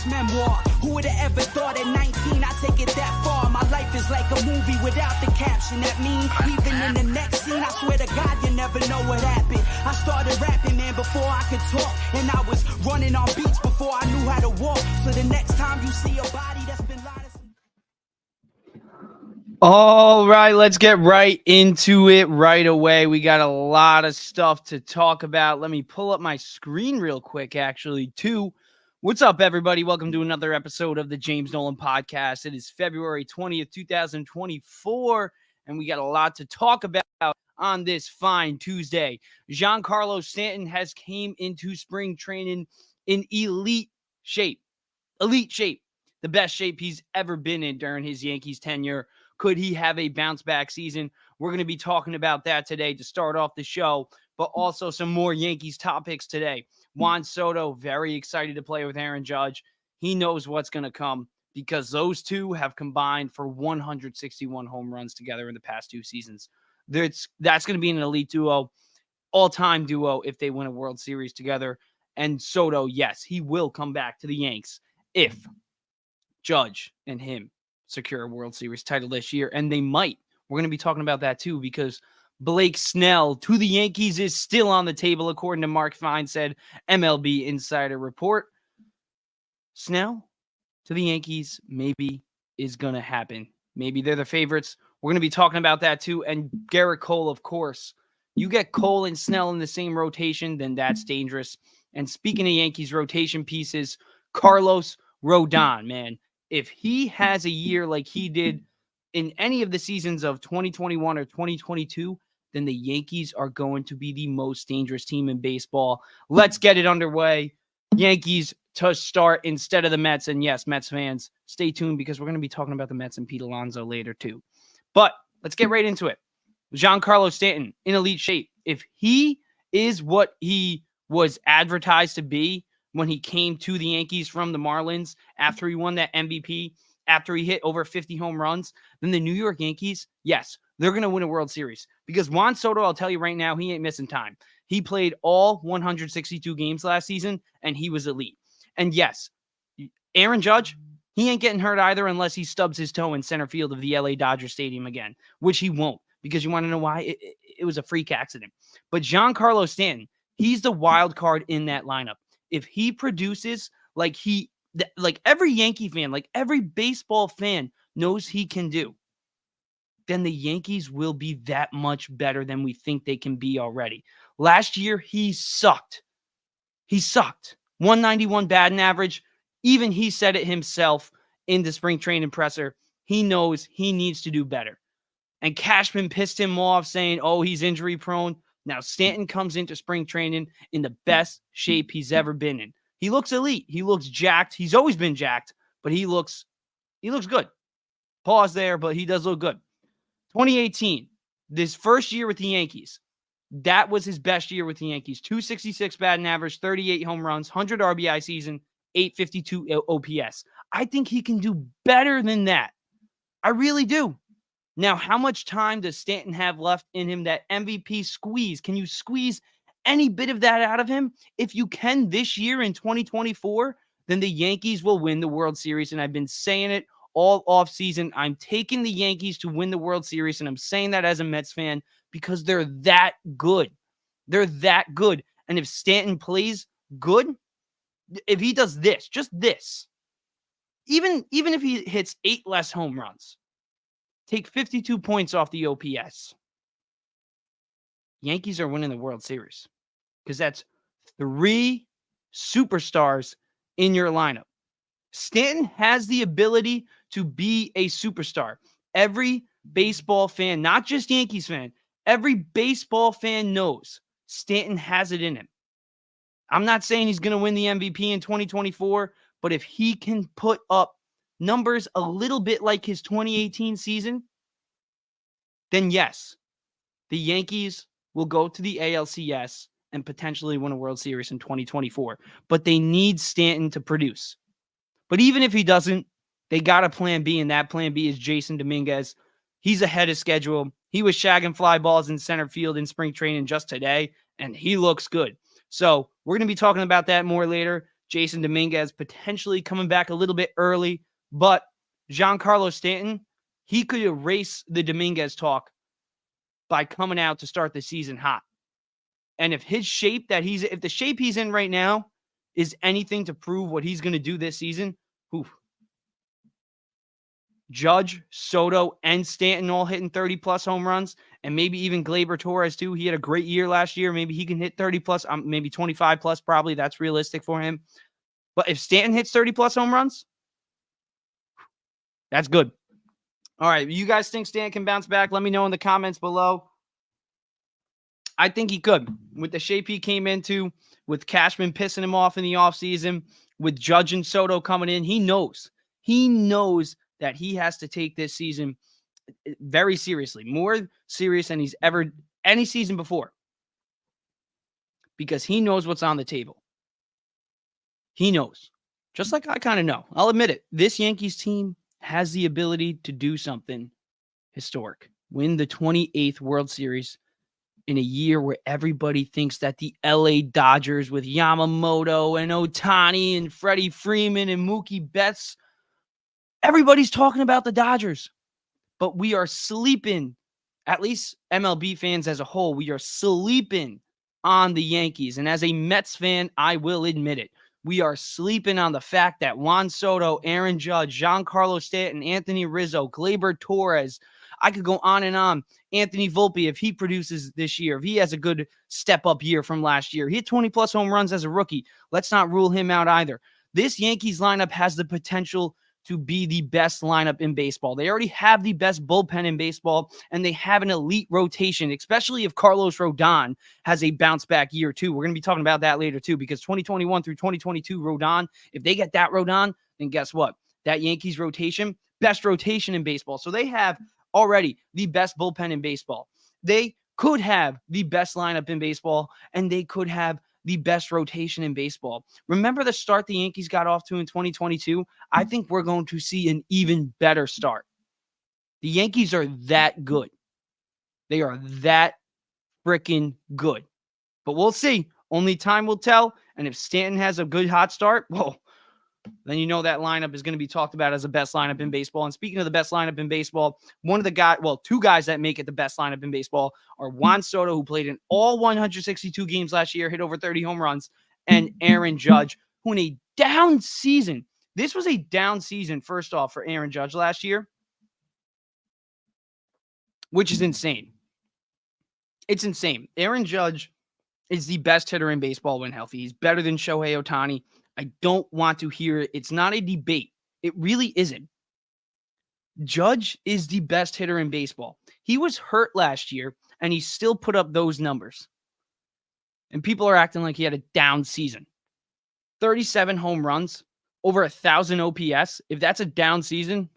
this memoir. Who would have ever thought at 19 I'd take it that far? My life is like a movie without the caption. That means even in the next scene, I swear to God, you never know what happened. I started rapping, man, before I could talk. And I was running on beats before I knew how to walk. So the next time you see a body that's been lying. All right, let's get right into it right away. We got a lot of stuff to talk about. Let me pull up my screen real quick, actually, too. What's up, everybody? Welcome to another episode of the James Nolan Podcast. It is February 20th, 2024, and we got a lot to talk about on this fine Tuesday. Giancarlo Stanton has came into spring training in elite shape. Elite shape. The best shape he's ever been in during his Yankees tenure. Could he have a bounce-back season? We're going to be talking about that today to start off the show, but also some more Yankees topics today. Juan Soto, very excited to play with Aaron Judge. He knows what's going to come because those two have combined for 161 home runs together in the past two seasons. That's going to be an elite duo, all-time duo if they win a World Series together. And Soto, yes, he will come back to the Yanks if Judge and him secure a World Series title this year, and they might. We're going to be talking about that too because Blake Snell to the Yankees is still on the table, according to Mark Fine said, MLB Insider Report. Snell to the Yankees maybe is going to happen. Maybe they're the favorites. We're going to be talking about that too, and Garrett Cole, of course. You get Cole and Snell in the same rotation, then that's dangerous. And speaking of Yankees rotation pieces, Carlos Rodon, man. If he has a year like he did in any of the seasons of 2021 or 2022, then the Yankees are going to be the most dangerous team in baseball. Let's get it underway. Yankees to start instead of the Mets. And yes, Mets fans, stay tuned because we're going to be talking about the Mets and Pete Alonso later too. But let's get right into it. Giancarlo Stanton in elite shape. If he is what he was advertised to be when he came to the Yankees from the Marlins after he won that MVP, after he hit over 50 home runs, then the New York Yankees, yes, they're going to win a World Series. Because Juan Soto, I'll tell you right now, he ain't missing time. He played all 162 games last season, and he was elite. And yes, Aaron Judge, he ain't getting hurt either unless he stubs his toe in center field of the LA Dodger Stadium again, which he won't. Because you want to know why? It was a freak accident. But Giancarlo Stanton, he's the wild card in that lineup. If he produces like every Yankee fan, like every baseball fan knows he can do, then the Yankees will be that much better than we think they can be already. Last year, he sucked. He sucked. 191 batting average. Even he said it himself in the spring training presser. He knows he needs to do better. And Cashman pissed him off saying, oh, he's injury prone. Now, Stanton comes into spring training in the best shape he's ever been in. He looks elite. He looks jacked. He's always been jacked, but he looks good. Pause there, but he does look good. 2018, this first year with the Yankees, that was his best year with the Yankees. 266 batting average, 38 home runs, 100 RBI season, 852 OPS. I think he can do better than that. I really do. Now, how much time does Stanton have left in him? That MVP squeeze? Can you squeeze any bit of that out of him? If you can this year in 2024, then the Yankees will win the World Series. And I've been saying it all offseason. I'm taking the Yankees to win the World Series, and I'm saying that as a Mets fan because they're that good. They're that good. And if Stanton plays good, if he does this, just this, even if he hits 8 less home runs, take 52 points off the OPS, Yankees are winning the World Series because that's 3 superstars in your lineup. Stanton has the ability to be a superstar. Every baseball fan, not just Yankees fan, every baseball fan knows Stanton has it in him. I'm not saying he's going to win the MVP in 2024, but if he can put up numbers a little bit like his 2018 season, then yes, the Yankees will go to the ALCS and potentially win a World Series in 2024. But they need Stanton to produce. But even if he doesn't, they got a plan B, and that plan B is Jason Dominguez. He's ahead of schedule. He was shagging fly balls in center field in spring training just today, and he looks good. So we're going to be talking about that more later. Jason Dominguez potentially coming back a little bit early, but Giancarlo Stanton, he could erase the Dominguez talk by coming out to start the season hot. And if the shape he's in right now is anything to prove what he's going to do this season, Judge, Soto, and Stanton all hitting 30-plus home runs, and maybe even Gleyber Torres, too. He had a great year last year. Maybe he can hit 30-plus, maybe 25-plus probably. That's realistic for him. But if Stanton hits 30-plus home runs, that's good. All right, you guys think Stanton can bounce back? Let me know in the comments below. I think he could. With the shape he came into, with Cashman pissing him off in the offseason, with Judge and Soto coming in, he knows that he has to take this season very seriously, more serious than he's ever any season before, because he knows what's on the table. He knows, just like I kind of know. I'll admit it. This Yankees team has the ability to do something historic, win the 28th World Series in a year where everybody thinks that the LA Dodgers with Yamamoto and Ohtani and Freddie Freeman and Mookie Betts, everybody's talking about the Dodgers, but we are sleeping, at least MLB fans as a whole, we are sleeping on the Yankees. And as a Mets fan, I will admit it. We are sleeping on the fact that Juan Soto, Aaron Judge, Giancarlo Stanton, Anthony Rizzo, Gleyber Torres, I could go on and on. Anthony Volpe, if he produces this year, if he has a good step-up year from last year, he had 20-plus home runs as a rookie. Let's not rule him out either. This Yankees lineup has the potential to be the best lineup in baseball. They already have the best bullpen in baseball, and they have an elite rotation, especially if Carlos Rodon has a bounce-back year, too. We're going to be talking about that later, too, because 2021 through 2022, Rodon, if they get that Rodon, then guess what? That Yankees rotation, best rotation in baseball. So they have already the best bullpen in baseball. They could have the best lineup in baseball, and they could have the best rotation in baseball. Remember the start the Yankees got off to in 2022? I think we're going to see an even better start. The Yankees are that good. They are that freaking good. But we'll see. Only time will tell. And if Stanton has a good hot start, well, then you know that lineup is going to be talked about as the best lineup in baseball. And speaking of the best lineup in baseball, two guys that make it the best lineup in baseball are Juan Soto, who played in all 162 games last year, hit over 30 home runs, and Aaron Judge, who in a down season, this was a down season, first off, for Aaron Judge last year, which is insane. It's insane. Aaron Judge is the best hitter in baseball when healthy. He's better than Shohei Ohtani. I don't want to hear it. It's not a debate. It really isn't. Judge is the best hitter in baseball. He was hurt last year, and he still put up those numbers. And people are acting like he had a down season. 37 home runs, over 1,000 OPS. If that's a down season,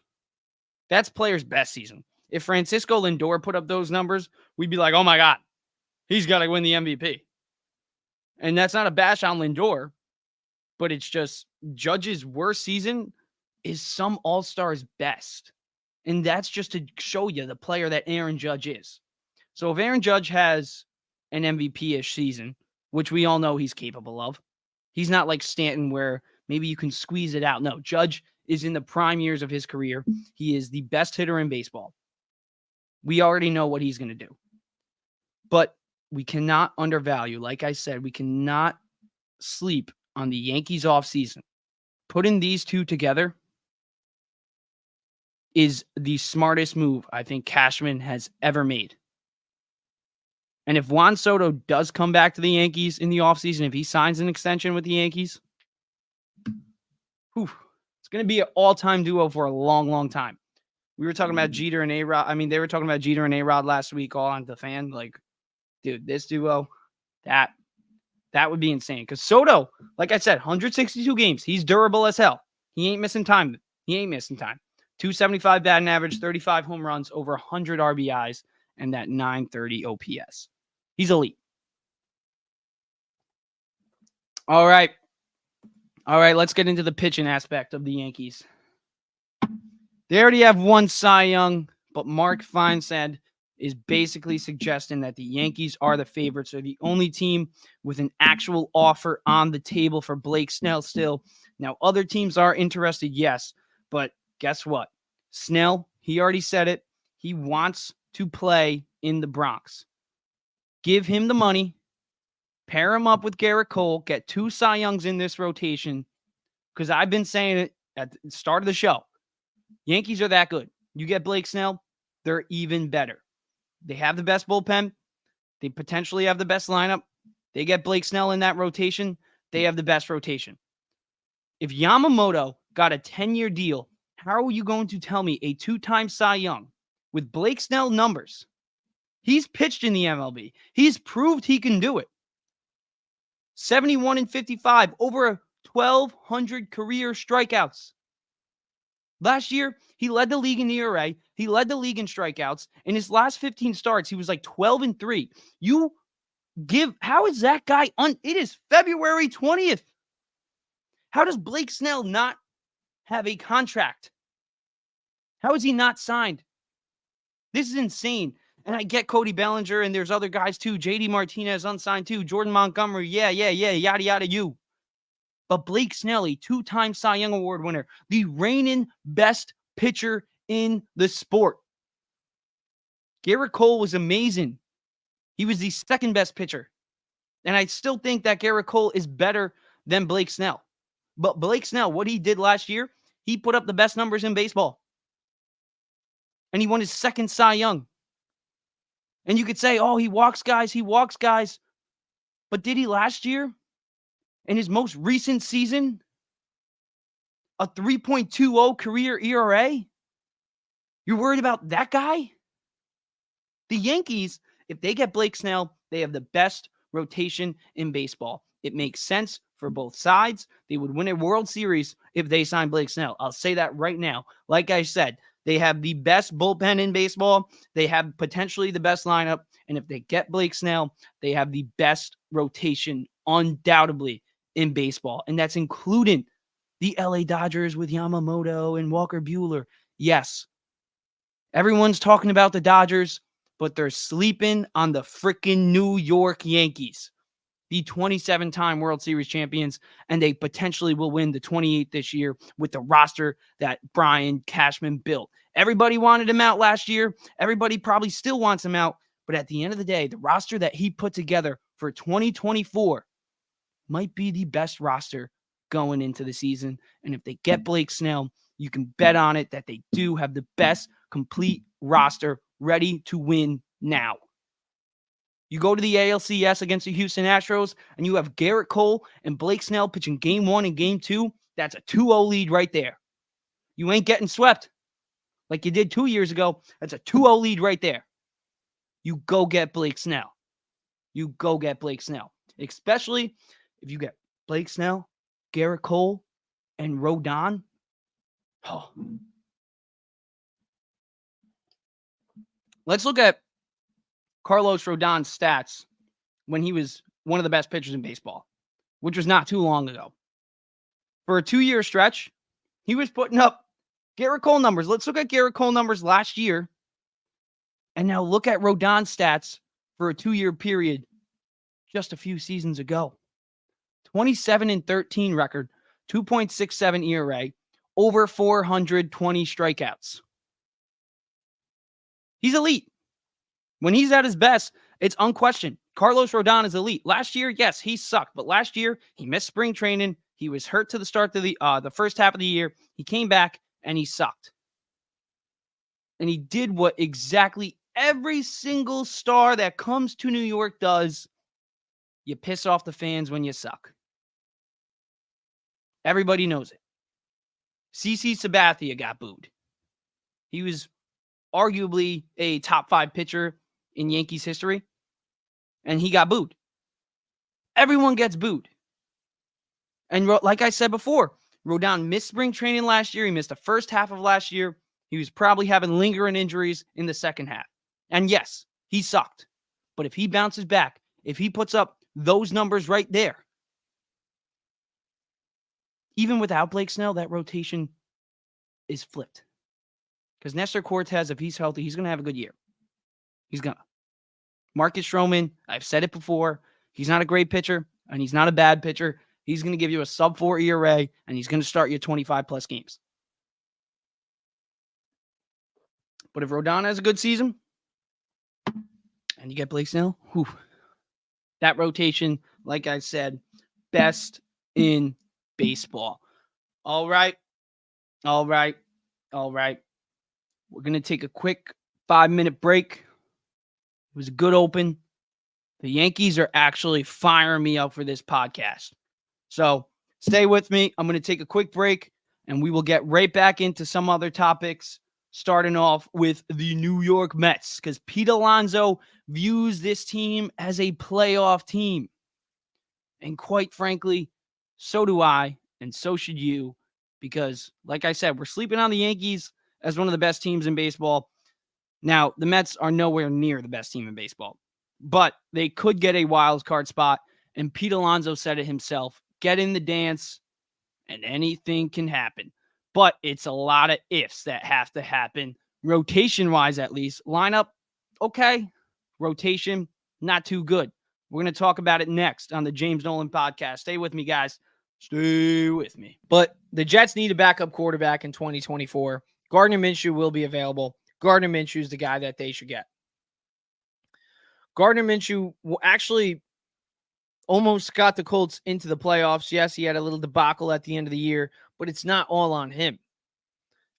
that's player's best season. If Francisco Lindor put up those numbers, we'd be like, oh my God, he's got to win the MVP. And that's not a bash on Lindor. But it's just Judge's worst season is some all-stars' best. And that's just to show you the player that Aaron Judge is. So if Aaron Judge has an MVP-ish season, which we all know he's capable of, he's not like Stanton where maybe you can squeeze it out. No, Judge is in the prime years of his career. He is the best hitter in baseball. We already know what he's going to do. But we cannot undervalue, like I said, we cannot sleep on the Yankees offseason. Putting these two together is the smartest move I think Cashman has ever made. And if Juan Soto does come back to the Yankees in the offseason, if he signs an extension with the Yankees, it's going to be an all-time duo for a long, long time. We were talking about Jeter and A-Rod. I mean, they were talking about Jeter and A-Rod last week all on the fan. Like, dude, this duo, that would be insane. Because Soto, like I said, 162 games. He's durable as hell. He ain't missing time. 275 batting average, 35 home runs, over 100 RBIs, and that 930 OPS. He's elite. All right, let's get into the pitching aspect of the Yankees. They already have one Cy Young, but Mark Feinsand is basically suggesting that the Yankees are the favorites. They're the only team with an actual offer on the table for Blake Snell still. Now, other teams are interested, yes, but guess what? Snell, he already said it. He wants to play in the Bronx. Give him the money, pair him up with Garrett Cole, get 2 Cy Youngs in this rotation, because I've been saying it at the start of the show. Yankees are that good. You get Blake Snell, they're even better. They have the best bullpen. They potentially have the best lineup. They get Blake Snell in that rotation. They have the best rotation. If Yamamoto got a 10-year deal, how are you going to tell me a 2-time Cy Young with Blake Snell numbers? He's pitched in the MLB. He's proved he can do it. 71 and 55, over 1,200 career strikeouts. Last year, he led the league in ERA. He led the league in strikeouts. In his last 15 starts, he was like 12 and 3. How is that guy it is February 20th. How does Blake Snell not have a contract? How is he not signed? This is insane. And I get Cody Bellinger, and there's other guys too. JD Martinez unsigned too. Jordan Montgomery, yeah, yada, yada, you. But Blake Snell, a 2-time Cy Young Award winner, the reigning best pitcher in the sport. Garrett Cole was amazing. He was the second best pitcher. And I still think that Garrett Cole is better than Blake Snell. But Blake Snell, what he did last year, he put up the best numbers in baseball. And he won his second Cy Young. And you could say, oh, he walks guys. But did he last year? In his most recent season, a 3.20 career ERA? You're worried about that guy? The Yankees, if they get Blake Snell, they have the best rotation in baseball. It makes sense for both sides. They would win a World Series if they sign Blake Snell. I'll say that right now. Like I said, they have the best bullpen in baseball. They have potentially the best lineup. And if they get Blake Snell, they have the best rotation undoubtedly in baseball. And that's including the LA Dodgers with Yamamoto and Walker Buehler. Yes, everyone's talking about the Dodgers, but they're sleeping on the freaking New York Yankees, the 27-time World Series champions, and they potentially will win the 28th this year with the roster that Brian Cashman built. Everybody wanted him out last year. Everybody probably still wants him out. But at the end of the day, the roster that he put together for 2024 might be the best roster going into the season. And if they get Blake Snell, you can bet on it that they do have the best complete roster ready to win now. You go to the ALCS against the Houston Astros, and you have Garrett Cole and Blake Snell pitching Game 1 and Game 2. That's a 2-0 lead right there. You ain't getting swept like you did 2 years ago. That's a 2-0 lead right there. You go get Blake Snell. Especially if you get Blake Snell, Garrett Cole, and Rodon. Oh. Let's look at Carlos Rodon's stats when he was one of the best pitchers in baseball, which was not too long ago. For a 2-year stretch, he was putting up Garrett Cole numbers. Let's look at Garrett Cole numbers last year. And now look at Rodon's stats for a 2-year period just a few seasons ago. 27 and 13 record, 2.67 ERA, over 420 strikeouts. He's elite. When he's at his best, it's unquestioned. Carlos Rodon is elite. Last year, yes, he sucked. But last year, he missed spring training. He was hurt to the start of the first half of the year. He came back, and he sucked. And he did what exactly every single star that comes to New York does. You piss off the fans when you suck. Everybody knows it. CC Sabathia got booed. He was arguably a top 5 pitcher in Yankees history, and he got booed. Everyone gets booed. And like I said before, Rodon missed spring training last year. He missed the first half of last year. He was probably having lingering injuries in the second half. And yes, he sucked. But if he bounces back, if he puts up those numbers right there, even without Blake Snell, that rotation is flipped. Because Nestor Cortez, if he's healthy, he's going to have a good year. He's going to. Marcus Stroman, I've said it before, he's not a great pitcher, and he's not a bad pitcher. He's going to give you a sub-4 ERA, and he's going to start you 25-plus games. But if Rodon has a good season, and you get Blake Snell, that rotation, like I said, best in baseball. All right. We're going to take a quick 5-minute break. It was a good open. The Yankees are actually firing me up for this podcast. So stay with me. I'm going to take a quick break, and we will get right back into some other topics, starting off with the New York Mets, because Pete Alonso views this team as a playoff team. And quite frankly, so do I, and so should you, because, like I said, we're sleeping on the Yankees as one of the best teams in baseball. Now, the Mets are nowhere near the best team in baseball, but they could get a wild card spot, and Pete Alonso said it himself, get in the dance, and anything can happen. But it's a lot of ifs that have to happen, rotation-wise at least. Lineup, okay. Rotation, not too good. We're going to talk about it next on the James Nolan podcast. Stay with me, guys. Stay with me. But the Jets need a backup quarterback in 2024. Gardner Minshew will be available. Gardner Minshew is the guy that they should get. Gardner Minshew actually almost got the Colts into the playoffs. Yes, he had a little debacle at the end of the year, but it's not all on him.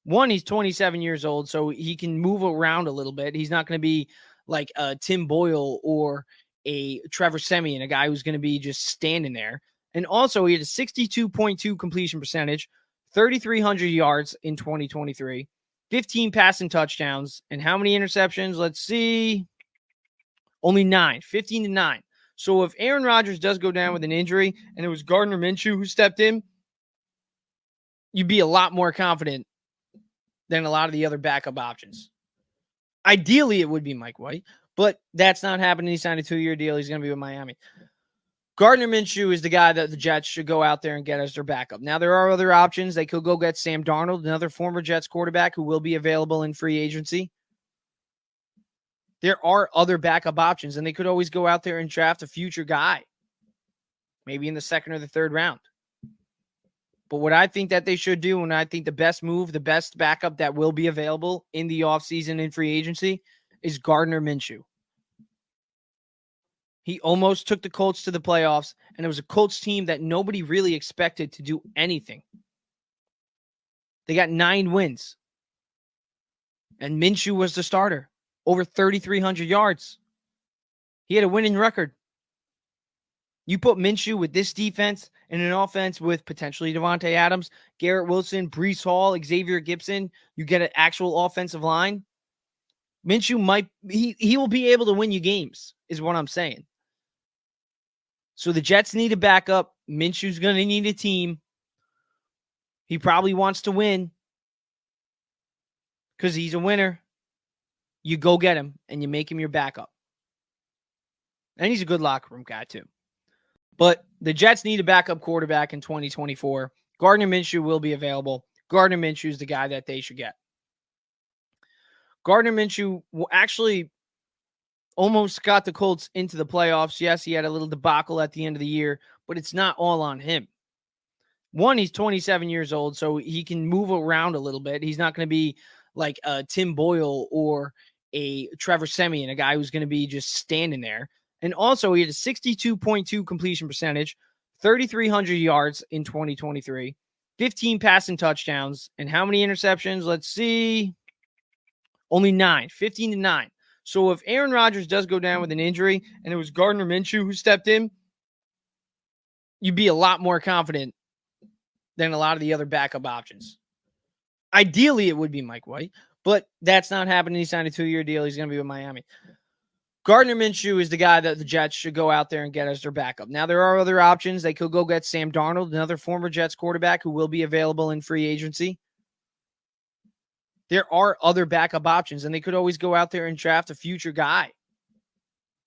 One, he's 27 years old, so he can move around a little bit. He's not going to be like a Tim Boyle or a Trevor Siemian, a guy who's going to be just standing there. And also, he had a 62.2 completion percentage, 3,300 yards in 2023, 15 passing touchdowns, and how many interceptions? Let's see. Only 9, 15-9. So if Aaron Rodgers does go down with an injury and it was Gardner Minshew who stepped in, you'd be a lot more confident than a lot of the other backup options. Ideally, it would be Mike White, but that's not happening. He signed a 2-year deal. He's going to be with Miami. Gardner Minshew is the guy that the Jets should go out there and get as their backup. Now, there are other options. They could go get Sam Darnold, another former Jets quarterback who will be available in free agency. There are other backup options, and they could always go out there and draft a future guy, maybe in the second or the third round. But what I think that they should do, and I think the best move, the best backup that will be available in the offseason in free agency is Gardner Minshew. He almost took the Colts to the playoffs, and it was a Colts team that nobody really expected to do anything. They got 9 wins, and Minshew was the starter. Over 3,300 yards. He had a winning record. You put Minshew with this defense and an offense with potentially Davante Adams, Garrett Wilson, Breece Hall, Xavier Gibson, you get an actual offensive line. Minshew he will be able to win you games, is what I'm saying. So the Jets need a backup. Minshew's going to need a team. He probably wants to win because he's a winner. You go get him, and you make him your backup. And he's a good locker room guy, too. But the Jets need a backup quarterback in 2024. Gardner Minshew will be available. Gardner Minshew is the guy that they should get. Gardner Minshew actually almost got the Colts into the playoffs. Yes, he had a little debacle at the end of the year, but it's not all on him. One, he's 27 years old, so he can move around a little bit. He's not going to be like a Tim Boyle or a Trevor Siemian, a guy who's going to be just standing there. And also, he had a 62.2 completion percentage, 3,300 yards in 2023, 15 passing touchdowns, and how many interceptions? Let's see. Only 9, 15-9. So if Aaron Rodgers does go down with an injury and it was Gardner Minshew who stepped in, you'd be a lot more confident than a lot of the other backup options. Ideally, it would be Mike White, but that's not happening. He signed a 2-year deal. He's going to be with Miami. Gardner Minshew is the guy that the Jets should go out there and get as their backup. Now, there are other options. They could go get Sam Darnold, another former Jets quarterback who will be available in free agency. There are other backup options, and they could always go out there and draft a future guy,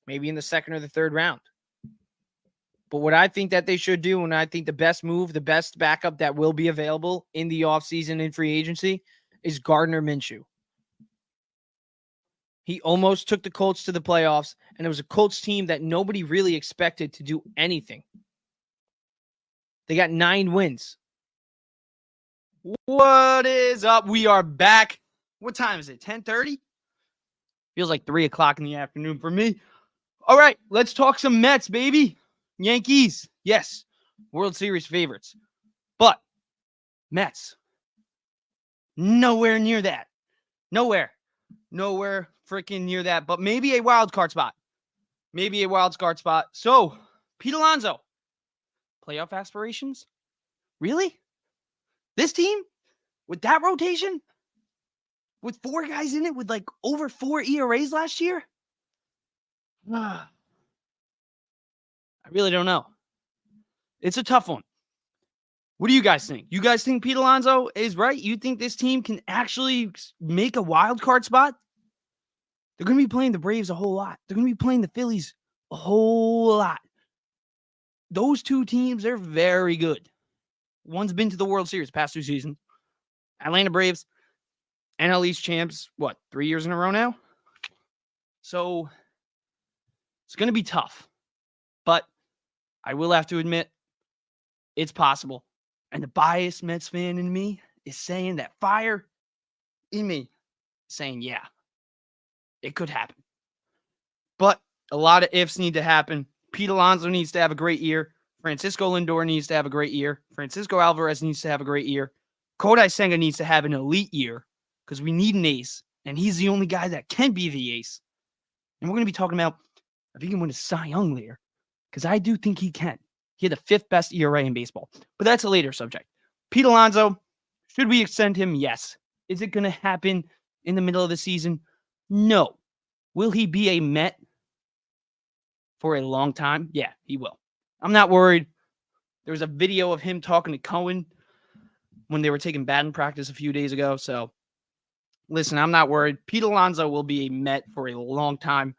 maybe in the second or the third round. But what I think that they should do, and I think the best move, the best backup that will be available in the offseason in free agency is Gardner Minshew. He almost took the Colts to the playoffs, and it was a Colts team that nobody really expected to do anything. They got 9 wins. What is up? We are back. What time is it? 10:30? Feels like 3 o'clock in the afternoon for me. All right, let's talk some Mets, baby. Yankees, yes, World Series favorites. But Mets, nowhere near that. Nowhere freaking near that. But maybe a wild card spot. So, Pete Alonso, playoff aspirations? Really? This team? With that rotation? With 4 guys in it with like over 4 ERAs last year? I really don't know. It's a tough one. What do you guys think? You guys think Pete Alonso is right? You think this team can actually make a wild card spot? They're going to be playing the Braves a whole lot. They're going to be playing the Phillies a whole lot. Those 2 teams are very good. One's been to the World Series past 2 seasons. Atlanta Braves, NL East champs, 3 years in a row now? So it's going to be tough. But I will have to admit, it's possible. And the biased Mets fan in me is saying that fire in me, saying, yeah, it could happen. But a lot of ifs need to happen. Pete Alonso needs to have a great year. Francisco Lindor needs to have a great year. Francisco Alvarez needs to have a great year. Kodai Senga needs to have an elite year because we need an ace. And he's the only guy that can be the ace. And we're going to be talking about if he can win a Cy Young later, because I do think he can. He had the 5th best ERA in baseball. But that's a later subject. Pete Alonso, should we extend him? Yes. Is it going to happen in the middle of the season? No. Will he be a Met for a long time? Yeah, he will. I'm not worried. There was a video of him talking to Cohen when they were taking batting practice a few days ago. So, listen, I'm not worried. Pete Alonso will be a Met for a long time.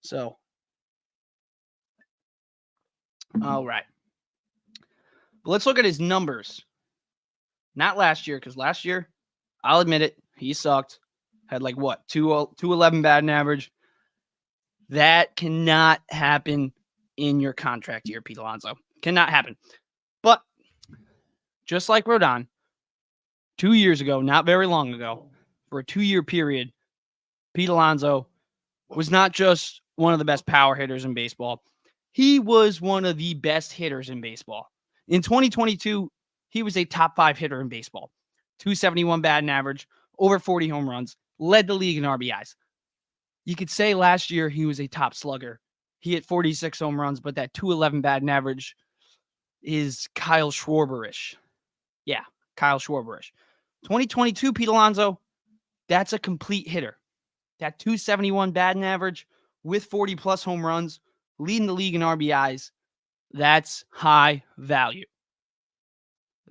So, all right. But let's look at his numbers. Not last year, because last year, I'll admit it, he sucked. Had 211 batting average. That cannot happen in your contract year, Pete Alonso. Cannot happen. But just like Rodon, 2 years ago, not very long ago, for a 2-year period, Pete Alonso was not just one of the best power hitters in baseball. He was one of the best hitters in baseball. In 2022, he was a top 5 hitter in baseball. 271 batting average, over 40 home runs, led the league in RBIs. You could say last year he was a top slugger. He hit 46 home runs, but that 211 batting average is Kyle Schwarber-ish. Yeah, Kyle Schwarber-ish. 2022, Pete Alonso, that's a complete hitter. That 271 batting average with 40-plus home runs, leading the league in RBIs, that's high value.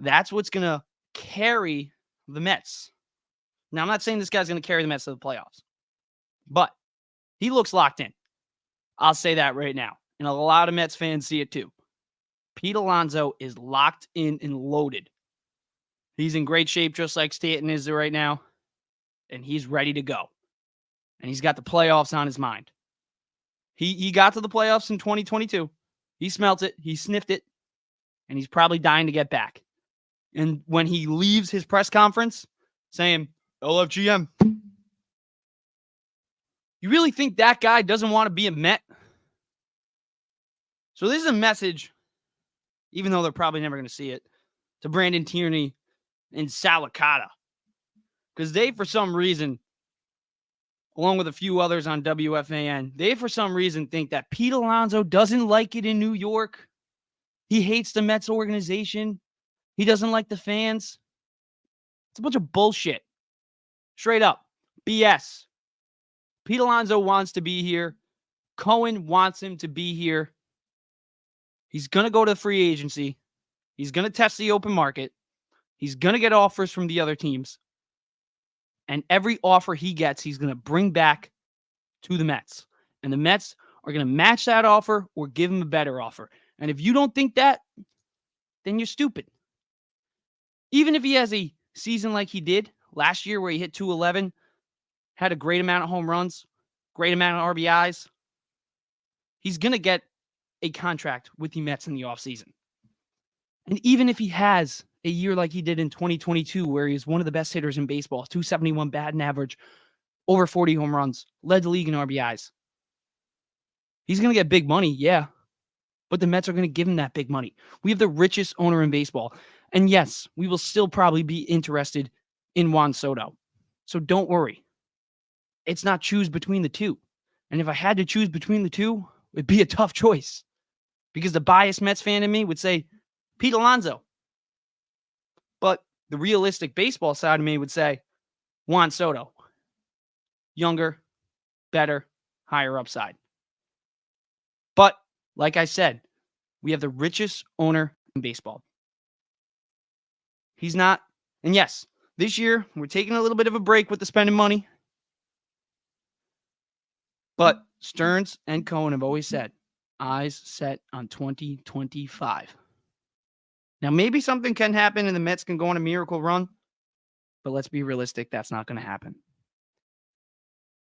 That's what's going to carry the Mets. Now, I'm not saying this guy's going to carry the Mets to the playoffs, but he looks locked in. I'll say that right now. And a lot of Mets fans see it too. Pete Alonso is locked in and loaded. He's in great shape, just like Stanton is right now. And he's ready to go. And he's got the playoffs on his mind. He got to the playoffs in 2022. He smelt it. He sniffed it. And he's probably dying to get back. And when he leaves his press conference saying, LFGM, you really think that guy doesn't want to be a Met? So this is a message, even though they're probably never going to see it, to Brandon Tierney and Salicata. Because they, for some reason, along with a few others on WFAN, they, for some reason, think that Pete Alonso doesn't like it in New York. He hates the Mets organization. He doesn't like the fans. It's a bunch of bullshit. Straight up. BS. Pete Alonso wants to be here. Cohen wants him to be here. He's going to go to the free agency. He's going to test the open market. He's going to get offers from the other teams. And every offer he gets, he's going to bring back to the Mets. And the Mets are going to match that offer or give him a better offer. And if you don't think that, then you're stupid. Even if he has a season like he did last year where he hit 211, had a great amount of home runs, great amount of RBIs. He's going to get a contract with the Mets in the offseason. And even if he has a year like he did in 2022, where he was one of the best hitters in baseball, 271 batting average, over 40 home runs, led the league in RBIs. He's going to get big money, yeah. But the Mets are going to give him that big money. We have the richest owner in baseball. And yes, we will still probably be interested in Juan Soto. So don't worry. It's not choose between the two. And if I had to choose between the two, it'd be a tough choice. Because the biased Mets fan in me would say, Pete Alonso. But the realistic baseball side of me would say, Juan Soto. Younger, better, higher upside. But, like I said, we have the richest owner in baseball. He's not, and yes, this year we're taking a little bit of a break with the spending money. But Stearns and Cohen have always said, eyes set on 2025. Now, maybe something can happen and the Mets can go on a miracle run, but let's be realistic, that's not going to happen.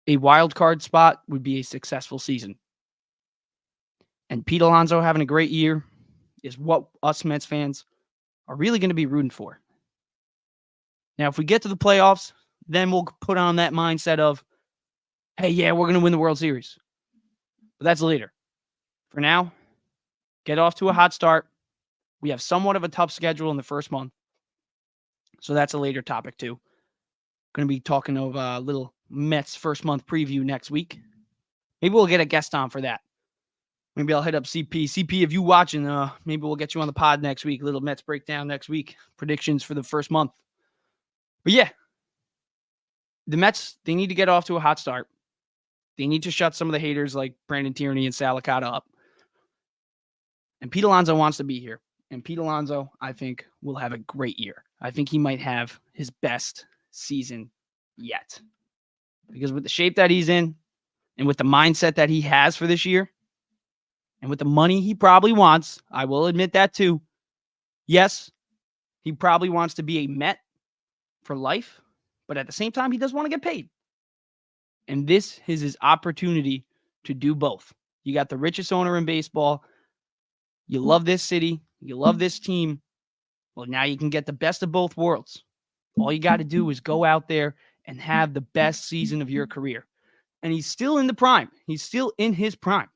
A wild card spot would be a successful season. And Pete Alonso having a great year is what us Mets fans are really going to be rooting for. Now, if we get to the playoffs, then we'll put on that mindset of, hey, yeah, we're going to win the World Series. But that's later. For now, get off to a hot start. We have somewhat of a tough schedule in the first month. So that's a later topic too. Going to be talking of a little Mets first month preview next week. Maybe we'll get a guest on for that. Maybe I'll hit up CP. CP, if you watching, maybe we'll get you on the pod next week. Little Mets breakdown next week. Predictions for the first month. But yeah, the Mets, they need to get off to a hot start. They need to shut some of the haters like Brandon Tierney and Salicata up. And Pete Alonso wants to be here. And Pete Alonso, I think, will have a great year. I think he might have his best season yet. Because with the shape that he's in, and with the mindset that he has for this year, and with the money he probably wants, I will admit that too. Yes, he probably wants to be a Met for life, but at the same time, he does want to get paid. And this is his opportunity to do both. You got the richest owner in baseball. You love this city. You love this team. Well, now you can get the best of both worlds. All you got to do is go out there and have the best season of your career. And he's still in the prime. He's still in his prime.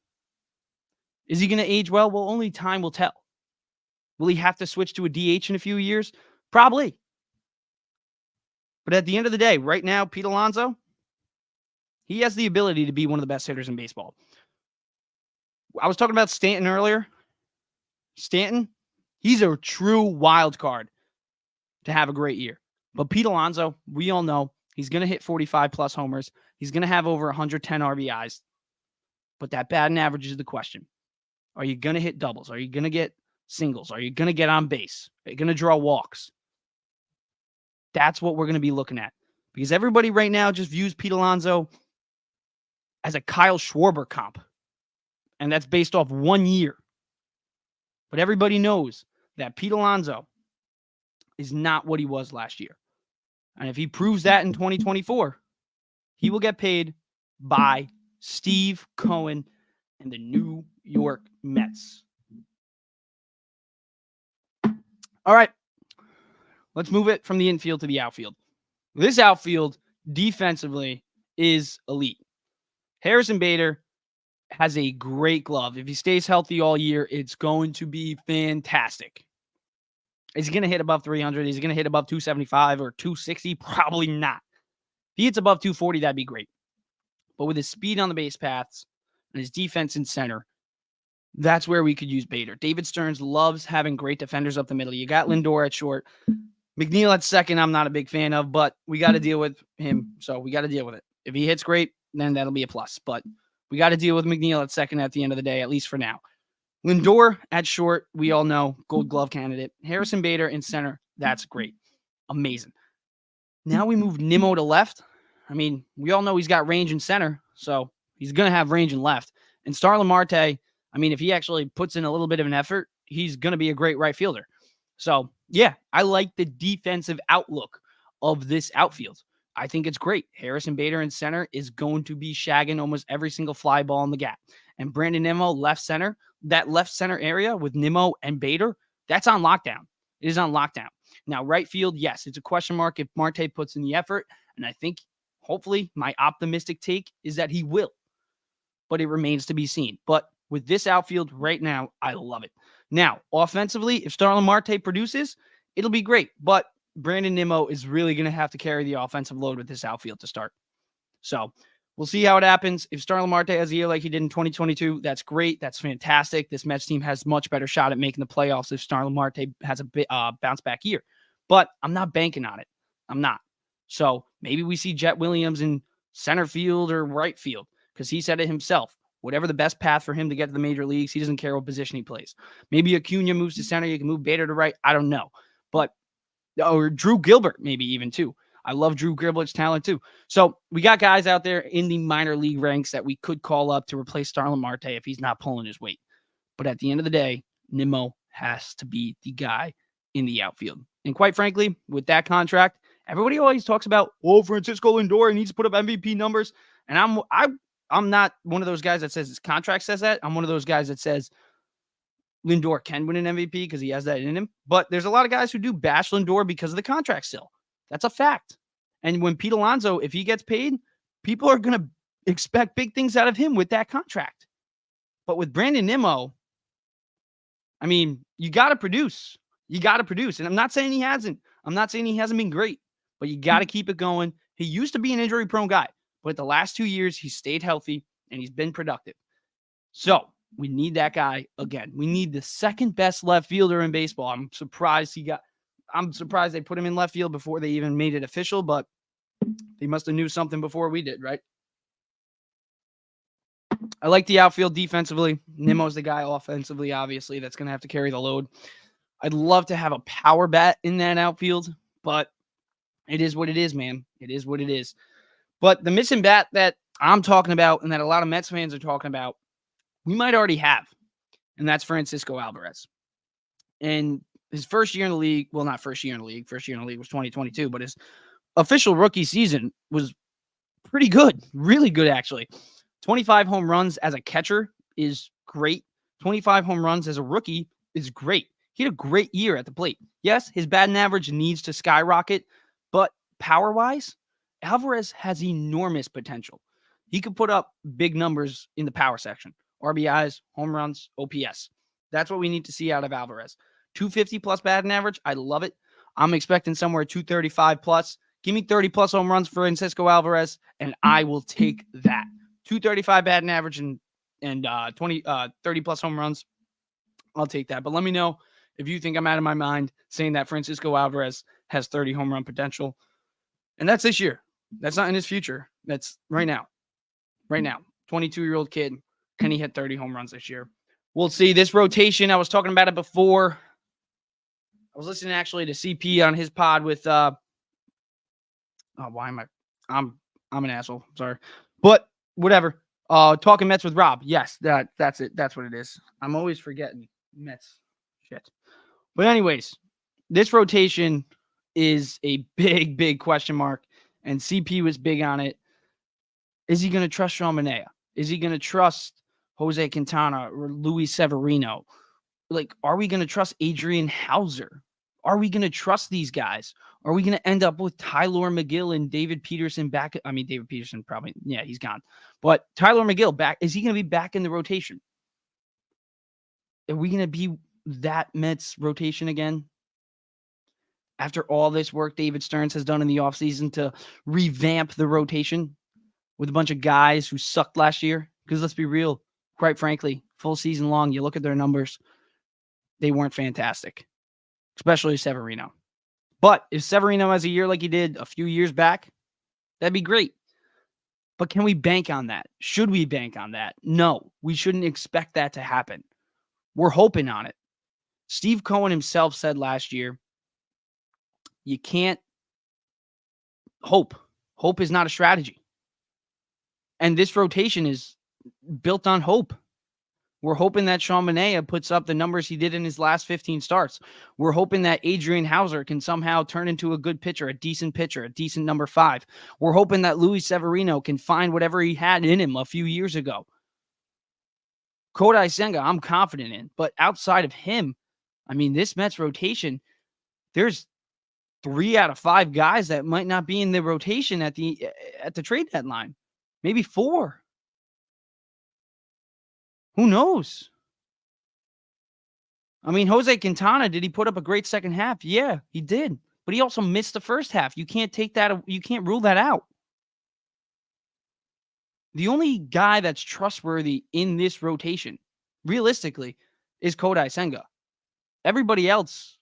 Is he going to age well? Well, only time will tell. Will he have to switch to a DH in a few years? Probably. But at the end of the day, right now, Pete Alonso, he has the ability to be one of the best hitters in baseball. I was talking about Stanton earlier. Stanton, he's a true wild card to have a great year. But Pete Alonso, we all know he's going to hit 45-plus homers. He's going to have over 110 RBIs. But that batting average is the question. Are you going to hit doubles? Are you going to get singles? Are you going to get on base? Are you going to draw walks? That's what we're going to be looking at. Because everybody right now just views Pete Alonso as a Kyle Schwarber comp. And that's based off 1 year. But everybody knows that Pete Alonso is not what he was last year. And if he proves that in 2024, he will get paid by Steve Cohen and the New York Mets. All right. Let's move it from the infield to the outfield. This outfield defensively is elite. Harrison Bader has a great glove. If he stays healthy all year, it's going to be fantastic. Is he going to hit above 300? Is he going to hit above 275 or 260? Probably not. If he hits above 240, that'd be great. But with his speed on the base paths and his defense in center, that's where we could use Bader. David Stearns loves having great defenders up the middle. You got Lindor at short. McNeil at second, I'm not a big fan of, but we got to deal with him. So we got to deal with it. If he hits great, then that'll be a plus. But we got to deal with McNeil at second at the end of the day, at least for now. Lindor at short, we all know, Gold Glove candidate. Harrison Bader in center, that's great. Amazing. Now we move Nimmo to left. I mean, we all know he's got range in center, so he's going to have range in left. And Starlin Marte, I mean, if he actually puts in a little bit of an effort, he's going to be a great right fielder. So, yeah, I like the defensive outlook of this outfield. I think it's great. Harrison Bader in center is going to be shagging almost every single fly ball in the gap. And Brandon Nimmo, left center, that left center area with Nimmo and Bader, that's on lockdown. It is on lockdown. Now, right field, yes, it's a question mark if Marte puts in the effort. And I think, hopefully, my optimistic take is that he will. But it remains to be seen. But with this outfield right now, I love it. Now, offensively, if Starlin Marte produces, it'll be great. But Brandon Nimmo is really going to have to carry the offensive load with this outfield to start. So we'll see how it happens. If Starlin Marte has a year like he did in 2022, that's great. That's fantastic. This Mets team has much better shot at making the playoffs if Starlin Marte has a bit bounce back year. But I'm not banking on it. I'm not. So maybe we see Jet Williams in center field or right field because he said it himself. Whatever the best path for him to get to the major leagues, he doesn't care what position he plays. Maybe Acuna moves to center. You can move Bader to right. I don't know. But or Drew Gilbert, maybe even too. I love Drew Gilbert's talent too. So we got guys out there in the minor league ranks that we could call up to replace Starlin Marte if he's not pulling his weight. But at the end of the day, Nimmo has to be the guy in the outfield. And quite frankly, with that contract, everybody always talks about, Francisco Lindor needs to put up MVP numbers. And I'm not one of those guys that says his contract says that. I'm one of those guys that says Lindor can win an MVP because he has that in him. But there's a lot of guys who do bash Lindor because of the contract still. That's a fact. And when Pete Alonso, if he gets paid, people are going to expect big things out of him with that contract. But with Brandon Nimmo, I mean, you got to produce. You got to produce. And I'm not saying he hasn't. I'm not saying he hasn't been great. But you got to keep it going. He used to be an injury-prone guy. But the last 2 years, he's stayed healthy and he's been productive. So we need that guy again. We need the second best left fielder in baseball. I'm surprised they put him in left field before they even made it official, but they must have knew something before we did, right? I like the outfield defensively. Nimmo's the guy offensively, obviously, that's going to have to carry the load. I'd love to have a power bat in that outfield, but it is what it is, man. It is what it is. But the missing bat that I'm talking about and that a lot of Mets fans are talking about, we might already have, and that's Francisco Alvarez. And his first year in the league, well, not first year in the league. First year in the league was 2022, but his official rookie season was pretty good, really good, actually. 25 home runs as a catcher is great. 25 home runs as a rookie is great. He had a great year at the plate. Yes, his batting average needs to skyrocket, but power-wise, Alvarez has enormous potential. He could put up big numbers in the power section. RBIs, home runs, OPS. That's what we need to see out of Alvarez. 250 plus batting average. I love it. I'm expecting somewhere 235 plus. Give me 30 plus home runs for Francisco Alvarez, and I will take that. 235 batting average and 30 plus home runs. I'll take that. But let me know if you think I'm out of my mind saying that Francisco Alvarez has 30 home run potential. And that's this year. That's not in his future. That's right now. Right now. 22-year-old kid. Can he hit 30 home runs this year? We'll see. This rotation, I was talking about it before. I was listening actually to CP on his pod with I'm an asshole. Sorry. But whatever. Talking Mets with Rob. Yes, that's it. That's what it is. I'm always forgetting Mets shit. But anyways, this rotation is a big, big question mark. And CP was big on it. Is he going to trust Sean Manaea? Is he going to trust Jose Quintana or Luis Severino? Like, are we going to trust Adrian Hauser? Are we going to trust these guys? Are we going to end up with Tyler McGill and David Peterson back? I mean, David Peterson probably, yeah, he's gone. But Tyler McGill back, is he going to be back in the rotation? Are we going to be that Mets rotation again? After all this work David Stearns has done in the offseason to revamp the rotation with a bunch of guys who sucked last year? Because let's be real, quite frankly, full season long, you look at their numbers, they weren't fantastic, especially Severino. But if Severino has a year like he did a few years back, that'd be great. But can we bank on that? Should we bank on that? No, we shouldn't expect that to happen. We're hoping on it. Steve Cohen himself said last year, you can't hope. Hope is not a strategy. And this rotation is built on hope. We're hoping that Sean Manaea puts up the numbers he did in his last 15 starts. We're hoping that Adrian Hauser can somehow turn into a good pitcher, a decent number 5. We're hoping that Luis Severino can find whatever he had in him a few years ago. Kodai Senga, I'm confident in. But outside of him, I mean, this Mets rotation, there's 3 out of 5 guys that might not be in the rotation at the trade deadline. Maybe 4. Who knows? I mean, Jose Quintana, did he put up a great second half? Yeah, he did. But he also missed the first half. You can't rule that out. The only guy that's trustworthy in this rotation, realistically, is Kodai Senga. Everybody else,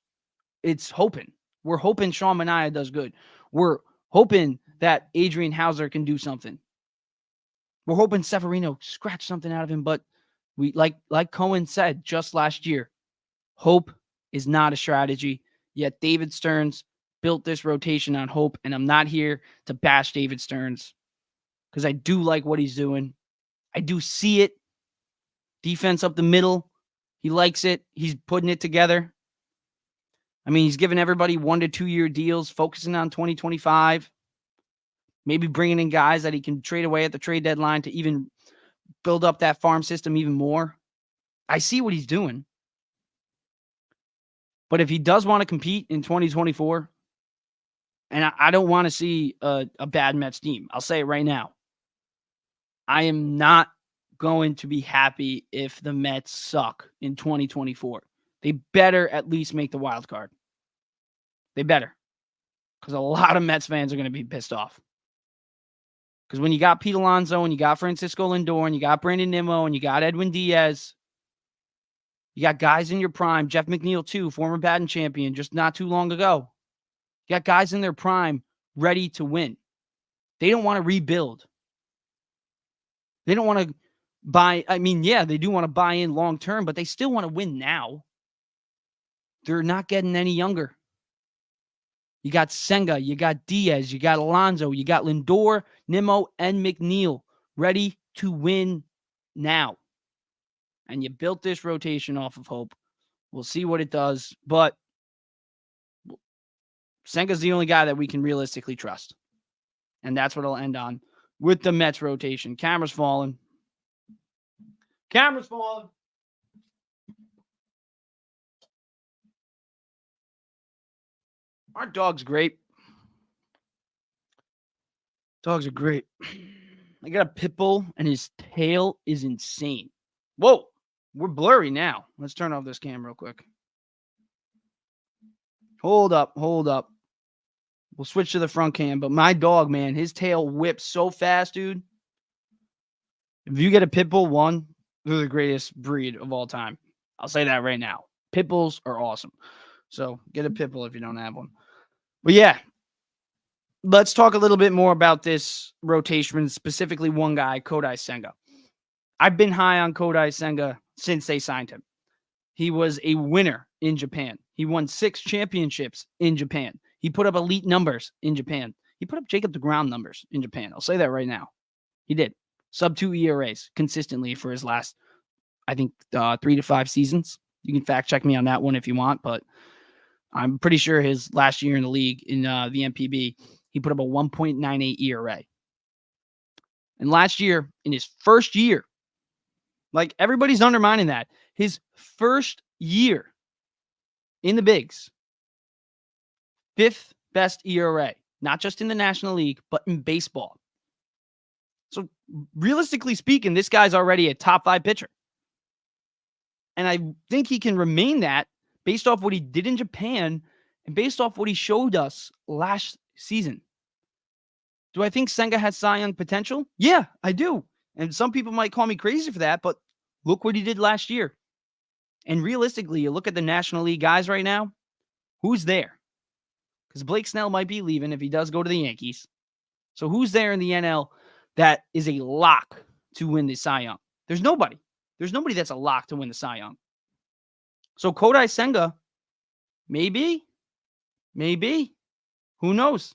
it's hoping. We're hoping Sean Manaea does good. We're hoping that Adrian Hauser can do something. We're hoping Severino scratch something out of him, but we like Cohen said just last year, hope is not a strategy. Yet David Stearns built this rotation on hope, and I'm not here to bash David Stearns because I do like what he's doing. I do see it. Defense up the middle. He likes it. He's putting it together. I mean, he's giving everybody 1 to 2 year deals, focusing on 2025. Maybe bringing in guys that he can trade away at the trade deadline to even build up that farm system even more. I see what he's doing. But if he does want to compete in 2024, and I don't want to see a bad Mets team, I'll say it right now. I am not going to be happy if the Mets suck in 2024. They better at least make the wild card. They better. Because a lot of Mets fans are going to be pissed off. Because when you got Pete Alonso and you got Francisco Lindor and you got Brandon Nimmo and you got Edwin Diaz, you got guys in your prime, Jeff McNeil too, former batting champion just not too long ago. You got guys in their prime ready to win. They don't want to rebuild. They don't want to buy. I mean, yeah, they do want to buy in long term, but they still want to win now. They're not getting any younger. You got Senga, you got Diaz, you got Alonso, you got Lindor, Nimmo, and McNeil ready to win now. And you built this rotation off of hope. We'll see what it does, but Senga's the only guy that we can realistically trust. And that's what I'll end on with the Mets rotation. Camera's falling. Camera's falling. Our dog's great. Dogs are great. I got a pit bull, and his tail is insane. Whoa, we're blurry now. Let's turn off this cam real quick. Hold up. We'll switch to the front cam, but my dog, man, his tail whips so fast, dude. If you get a pit bull, they're the greatest breed of all time. I'll say that right now. Pit bulls are awesome. So get a pit bull if you don't have one. But yeah, let's talk a little bit more about this rotation, specifically one guy, Kodai Senga. I've been high on Kodai Senga since they signed him. He was a winner in Japan. He won 6 championships in Japan. He put up elite numbers in Japan. He put up Jacob deGrom numbers in Japan. I'll say that right now. He did. Sub-2 ERAs consistently for his last, I think, 3 to 5 seasons. You can fact check me on that one if you want, but I'm pretty sure his last year in the league in the MPB, he put up a 1.98 ERA. And last year, in his first year, like everybody's undermining that, his first year in the bigs, 5th best ERA, not just in the National League, but in baseball. So realistically speaking, this guy's already a top 5 pitcher. And I think he can remain that based off what he did in Japan and based off what he showed us last season. Do I think Senga has Cy Young potential? Yeah, I do. And some people might call me crazy for that, but look what he did last year. And realistically, you look at the National League guys right now, who's there? Because Blake Snell might be leaving if he does go to the Yankees. So who's there in the NL that is a lock to win the Cy Young? There's nobody. There's nobody that's a lock to win the Cy Young. So Kodai Senga, maybe. Who knows?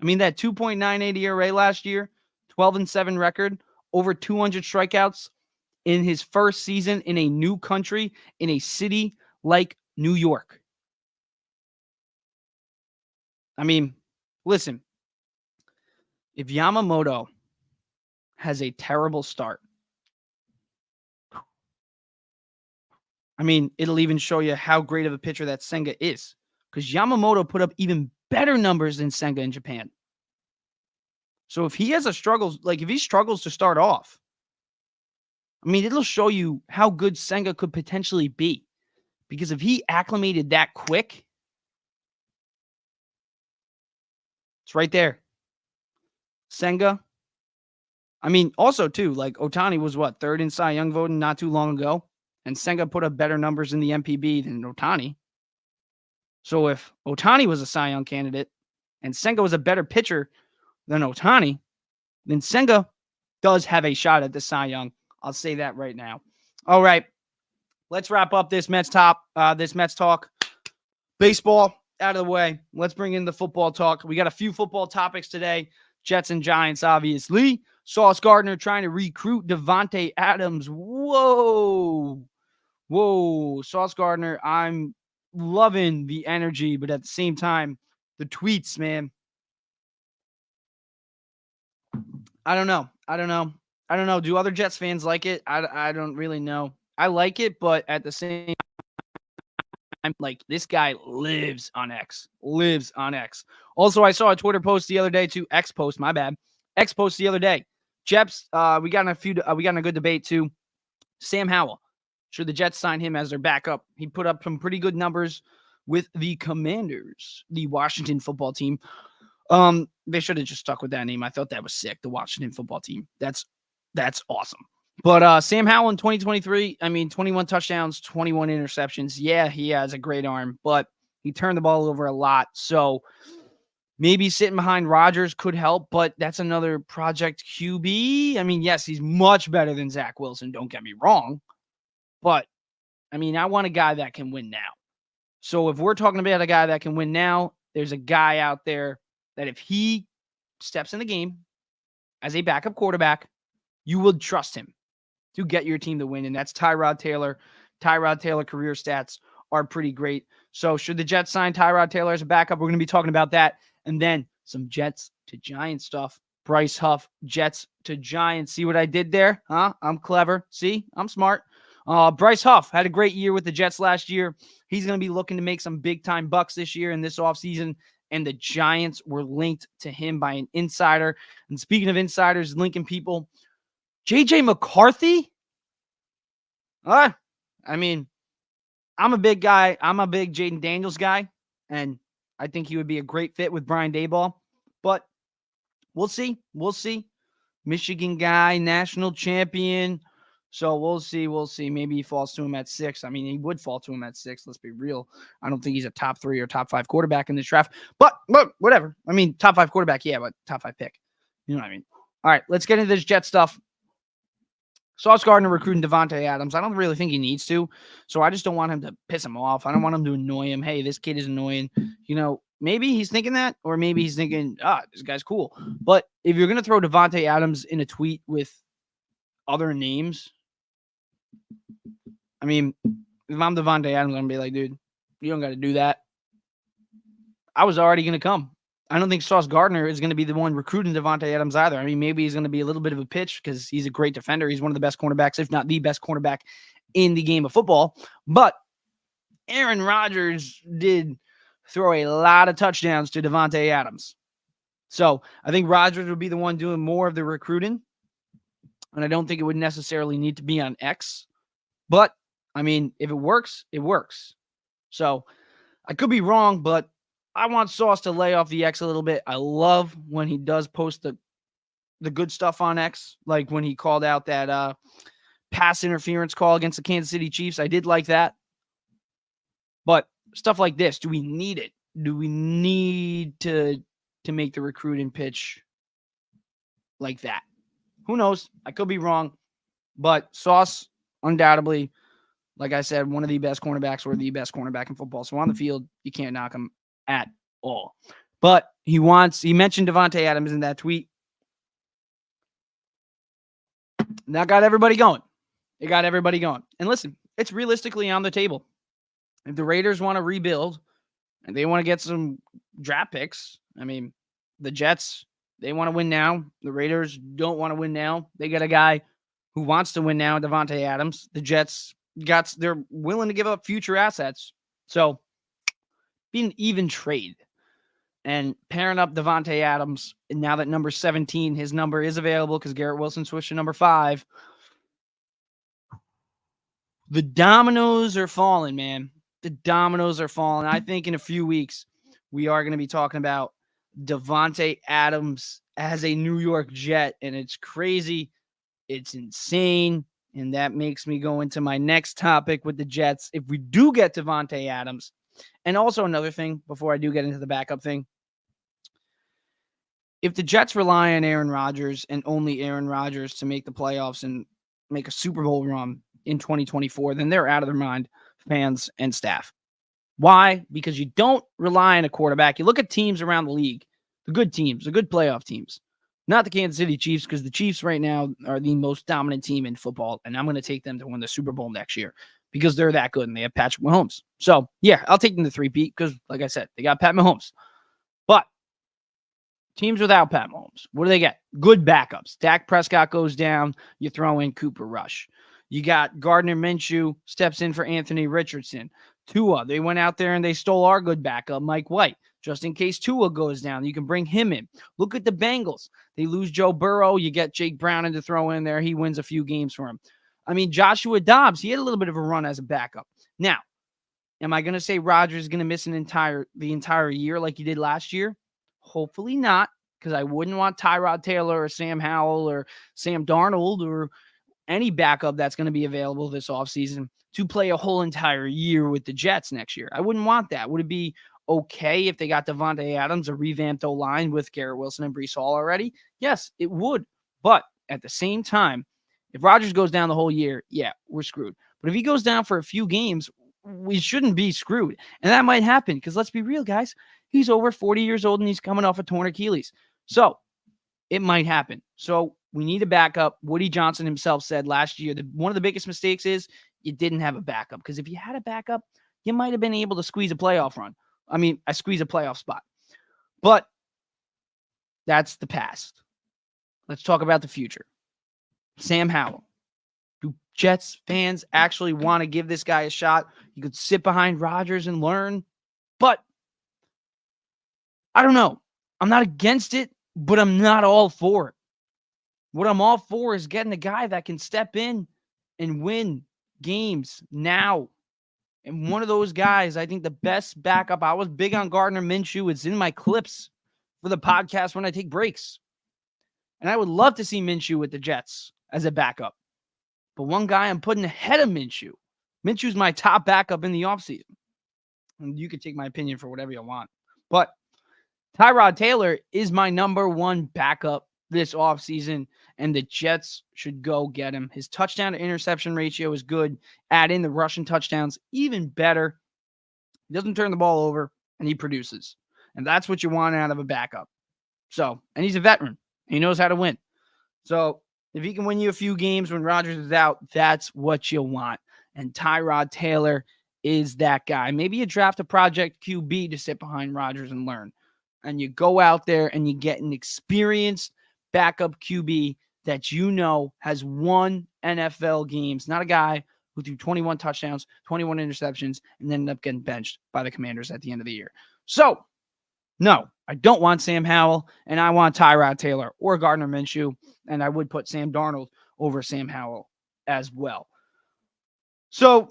I mean, that 2.98 ERA last year, 12-7 record, over 200 strikeouts. in his first season in a new country, in a city like New York. I mean, listen, if Yamamoto has a terrible start, I mean, it'll even show you how great of a pitcher that Senga is, because Yamamoto put up even better numbers than Senga in Japan. So if he has a struggles, like if he struggles to start off, I mean, it'll show you how good Senga could potentially be. Because if he acclimated that quick, it's right there. Senga. I mean, also, too, like Ohtani was what, third in Cy Young voting not too long ago? And Senga put up better numbers in the MPB than Ohtani. So if Ohtani was a Cy Young candidate and Senga was a better pitcher than Ohtani, then Senga does have a shot at the Cy Young. I'll say that right now. All right. Let's wrap up this Mets talk. Baseball out of the way. Let's bring in the football talk. We got a few football topics today. Jets and Giants, obviously. Sauce Gardner trying to recruit Davante Adams. Whoa. Sauce Gardner, I'm loving the energy, but at the same time, the tweets, man. I don't know. Do other Jets fans like it? I don't really know. I like it, but at the same time, like, this guy lives on X. Also, I saw a Twitter post the other day too. X post the other day. Jets, we got in a good debate too. Sam Howell. Should the Jets sign him as their backup? He put up some pretty good numbers with the Commanders, the Washington football team. They should have just stuck with that name. I thought that was sick. The Washington football team. That's awesome. But Sam Howell in 2023, I mean, 21 touchdowns, 21 interceptions. Yeah, he has a great arm, but he turned the ball over a lot. So maybe sitting behind Rodgers could help, but that's another project QB. I mean, yes, he's much better than Zach Wilson. Don't get me wrong. But, I mean, I want a guy that can win now. So if we're talking about a guy that can win now, there's a guy out there that if he steps in the game as a backup quarterback, you would trust him to get your team to win, and that's Tyrod Taylor. Tyrod Taylor career stats are pretty great. So should the Jets sign Tyrod Taylor as a backup? We're going to be talking about that. And then some Jets to Giants stuff. Bryce Huff, Jets to Giants. See what I did there? Huh? I'm clever. See? I'm smart. Bryce Huff had a great year with the Jets last year. He's going to be looking to make some big-time bucks this year in this offseason, and the Giants were linked to him by an insider. And speaking of insiders linking people, J.J. McCarthy? I mean, I'm a big guy. I'm a big Jaden Daniels guy, and I think he would be a great fit with Brian Daboll. But we'll see. Michigan guy, national champion. So we'll see. Maybe he falls to him at 6. I mean, he would fall to him at 6. Let's be real. I don't think he's a top 3 or top 5 quarterback in this draft. But whatever. I mean, top 5 quarterback, yeah, but top 5 pick. You know what I mean? All right, let's get into this Jet stuff. Sauce Gardner recruiting Davante Adams. I don't really think he needs to. So I just don't want him to piss him off. I don't want him to annoy him. Hey, this kid is annoying. You know, maybe he's thinking that, or maybe he's thinking, this guy's cool. But if you're going to throw Davante Adams in a tweet with other names, I mean, if I'm Davante Adams, I'm going to be like, dude, you don't got to do that. I was already going to come. I don't think Sauce Gardner is going to be the one recruiting Davante Adams either. I mean, maybe he's going to be a little bit of a pitch because he's a great defender. He's one of the best cornerbacks, if not the best cornerback in the game of football. But Aaron Rodgers did throw a lot of touchdowns to Davante Adams. So I think Rodgers would be the one doing more of the recruiting. And I don't think it would necessarily need to be on X. But, I mean, if it works, it works. So I could be wrong, but I want Sauce to lay off the X a little bit. I love when he does post the good stuff on X, like when he called out that pass interference call against the Kansas City Chiefs. I did like that. But stuff like this, do we need it? Do we need to make the recruiting pitch like that? Who knows? I could be wrong. But Sauce, undoubtedly, like I said, one of the best cornerbacks or the best cornerback in football. So on the field, you can't knock him at all. But he mentioned Davante Adams in that tweet. And that got everybody going. It got everybody going. And listen, it's realistically on the table. If the Raiders want to rebuild and they want to get some draft picks, I mean, the Jets, they want to win now. The Raiders don't want to win now. They got a guy who wants to win now, Davante Adams. The Jets they're willing to give up future assets. So, be an even trade. And pairing up Davante Adams, and now that number 17, his number is available because Garrett Wilson switched to number 5. The dominoes are falling, man. The dominoes are falling. I think in a few weeks, we are going to be talking about Davante Adams as a New York Jet, and it's crazy. It's insane, and that makes me go into my next topic with the Jets. If we do get Davante Adams, and also another thing before I do get into the backup thing, if the Jets rely on Aaron Rodgers and only Aaron Rodgers to make the playoffs and make a Super Bowl run in 2024, then they're out of their mind, fans and staff. Why? Because you don't rely on a quarterback. You look at teams around the league, the good teams, the good playoff teams. Not the Kansas City Chiefs, because the Chiefs right now are the most dominant team in football, and I'm going to take them to win the Super Bowl next year because they're that good, and they have Patrick Mahomes. So, yeah, I'll take them to 3-peat because, like I said, they got Pat Mahomes. But teams without Pat Mahomes, what do they get? Good backups. Dak Prescott goes down, you throw in Cooper Rush. You got Gardner Minshew steps in for Anthony Richardson. Tua, they went out there and they stole our good backup, Mike White. Just in case Tua goes down, you can bring him in. Look at the Bengals. They lose Joe Burrow. You get Jake Browning to throw in there. He wins a few games for him. I mean, Joshua Dobbs, he had a little bit of a run as a backup. Now, am I going to say Rodgers is going to miss the entire year like he did last year? Hopefully not, because I wouldn't want Tyrod Taylor or Sam Howell or Sam Darnold or any backup that's going to be available this offseason to play a whole entire year with the Jets next year. I wouldn't want that. Would it be okay if they got Davante Adams, a revamped O-line with Garrett Wilson and Breece Hall already? Yes, it would. But at the same time, if Rodgers goes down the whole year, yeah, we're screwed. But if he goes down for a few games, we shouldn't be screwed. And that might happen because let's be real, guys. He's over 40 years old and he's coming off a torn Achilles. So it might happen. So we need a backup. Woody Johnson himself said last year that one of the biggest mistakes is you didn't have a backup. Because if you had a backup, you might have been able to squeeze a playoff run. I squeeze a playoff spot. But that's the past. Let's talk about the future. Sam Howell. Do Jets fans actually want to give this guy a shot? You could sit behind Rodgers and learn. But I don't know. I'm not against it, but I'm not all for it. What I'm all for is getting a guy that can step in and win games now. And one of those guys, I think the best backup, I was big on Gardner Minshew. It's in my clips for the podcast when I take breaks. And I would love to see Minshew with the Jets as a backup. But one guy I'm putting ahead of Minshew. Minshew's my top backup in the offseason. And you can take my opinion for whatever you want. But Tyrod Taylor is my number one backup this offseason, and the Jets should go get him. His touchdown to interception ratio is good. Add in the rushing touchdowns, even better. He doesn't turn the ball over, and he produces. And that's what you want out of a backup. So, and he's a veteran. He knows how to win. So, if he can win you a few games when Rodgers is out, that's what you want. And Tyrod Taylor is that guy. Maybe you draft a project QB to sit behind Rodgers and learn. And you go out there and you get an experienced backup QB that you know has won NFL games, not a guy who threw 21 touchdowns, 21 interceptions, and then ended up getting benched by the Commanders at the end of the year. So, no, I don't want Sam Howell, and I want Tyrod Taylor or Gardner Minshew, and I would put Sam Darnold over Sam Howell as well. So,